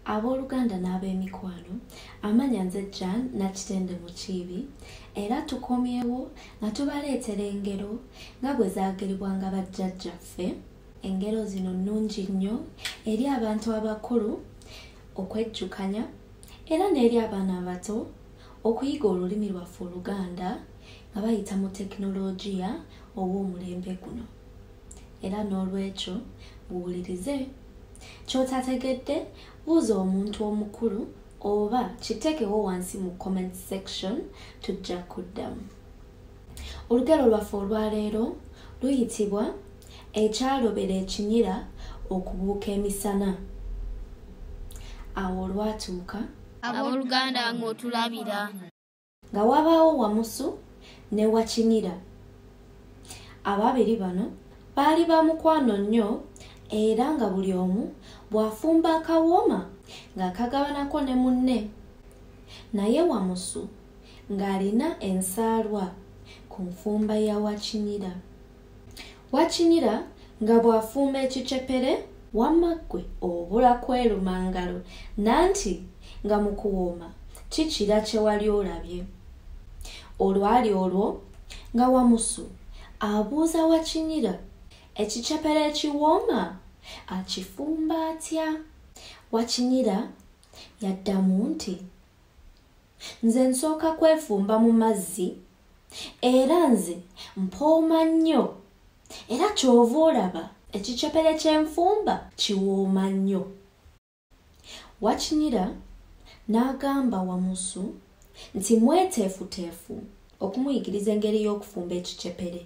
Abooluganda n'ab'emikwano, amanya nze Jan Nakitende Mukiibi, era tukomyewo nga tubaleetera engero nga bwe zaageribwanga bajjajjaffe. Engero zino nnungi nnyo eri abantu abakulu okwejjukanya era n'eri abaana abato okuyiga olulimi lwaffe Oluganda nga bayita mu tekinologiya ow'omulembe guno. Era n'olwekyo buwulirize. Ky'otategedde buuza omuntu omukulu oba kiteekewo wansi mu comment section tujja kuddamu. Olugero lwaffe olwaleero luyitibwa ekyalobera ekinyira okubuuka emisana. Awo olwatuuka abooluganda ng'otulabira nga wabaawo Wamusu ne Wakinyira. Ababiri bano baali ba mukwano nnyo era nga buli omu bw'afumba akawooma ng'akagabanako ne munne. Naye Wamusu ng'alina ensaalwa ku nfumba ya Wakinyira. Wakinyira nga bw'afumba ekicepere wamma ggwe obula kweruma ngalo nanti nga mu kuwooma kikira kye wali olabye. Olwali olwo nga Wamusu abuuza Wakinyira ekicepere ekiwooma akifumba atya? Wakinyira yaddamu nti, nze nsooka kwefumba mu mazzi era nze mpooma nnyo era ky'ova olaba ekicepere ky'enfumba kiwooma nnyo. Wakinyira n'agamba Wamusu nti mweteefuteefu okumuyigiriza engeri y'okufumba ekicepere.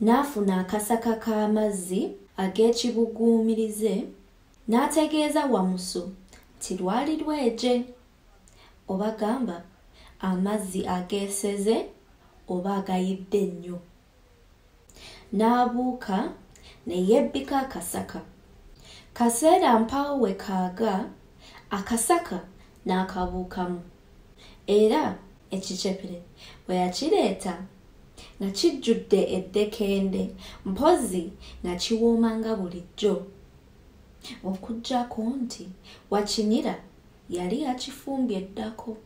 N'afuna akasaka k'amazzi ag'ekibuguumirize n'ategeeza Wamusu nti lwali lweje, oba gamba amazzi ageeseze oba agayidde nnyo. N'abuuka ne yebbika akasaka. Kaseera mpaawo we kaaga akasaka n'akabuukamu era ekicepere bwe yakireeta nga kijjudde eddekende mpozzi nga kiwooma nga bulijjo. Okuggyako nti Wakinyira yali yakifumbye ddako.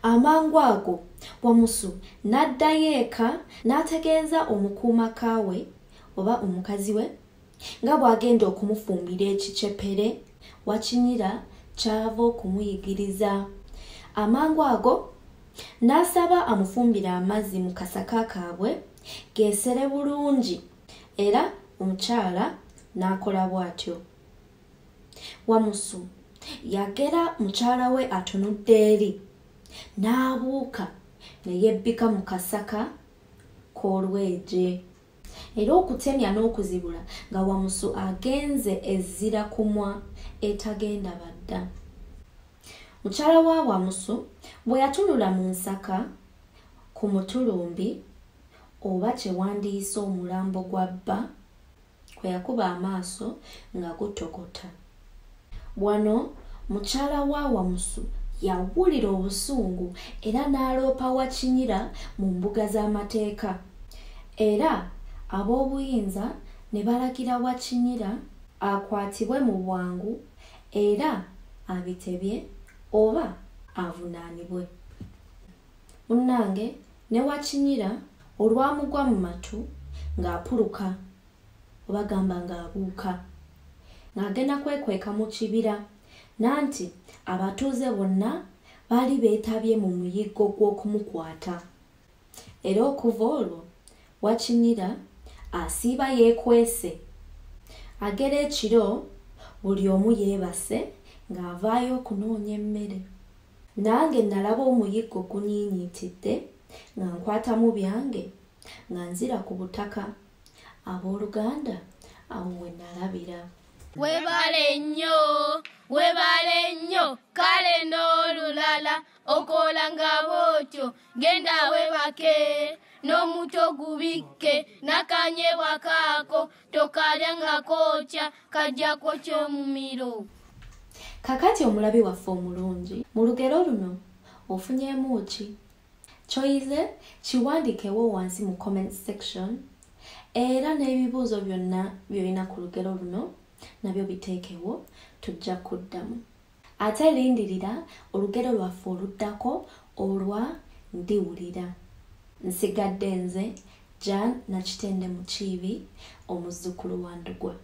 Amangu ago Wamusu n'addayo eka n'ategeeza omukuumaka we oba omukazi we nga bw'agenda okumufumbira ekicepere Wakinyira ky'ava okumuyigiriza. Amangu ago n'asaba amufumbire amazzi mu kasaka kaabwe geesere bulungi era omukyala n'akola bw'atyo. Wamusu yagera mukyala we atunudde eri n'abuuka ne yebbika mu kasaka k'olweje era okutemya n'okuzibula nga Wamusu agenze ezzira kumwa etagenda badda. Mukyala wa Wamusu bwe yatunula mu nsaka ku mutulumbi oba kye wandiyise omulambo gwa bba kwe yakuba amaaso nga gutokota. Wano mukyala wa Wamusu yawulira obusungu era n'aloopa Wakinyira mu mbuga z'amateeka. Era ab'obuyinza ne balagira Wakinyira akwatibwe mu bwangu era abitebye oba avunaanibwe. Munnange ne Wakinyira olwamugwa mu matu ng'apuluka oba gamba ng'abuuka ng'agenda kwekweka mu kibira nanti abatuuze bonna baali beetabye mu muyiggo gw'okumukwata. Era okuva olwo Wakinyira asiiba yeekwese. Agera ekiro buli omu yeebase ng'avaayo okunoonya emmere. Nange nalaba omuyiggo gunyiinyiitidde nga nkwatamu byange nga nzira ku butaka. Abooluganda awo we nalabira. Webale nnyo kale n'olulala okola nga bw'otyo genda webake n'omuto gubikke n'akanyebwa kaako tokalya nga kookya kajjako ky'omumiro. Kakati omulabi waffe omulungi mu lugero luno ofunyeemu ki? Ky'oyize kiwandiikewo wansi mu comment section era n'ebibuuzo byonna by'olina ku lugero luno nabyo biteekewo tujja kuddamu. Ate lindirira olugero lwaffe oluddako olwa ndiwulira. Nsigadde nze Jan Nakitende Mukiibi, omuzzukulu wa Ndugwa.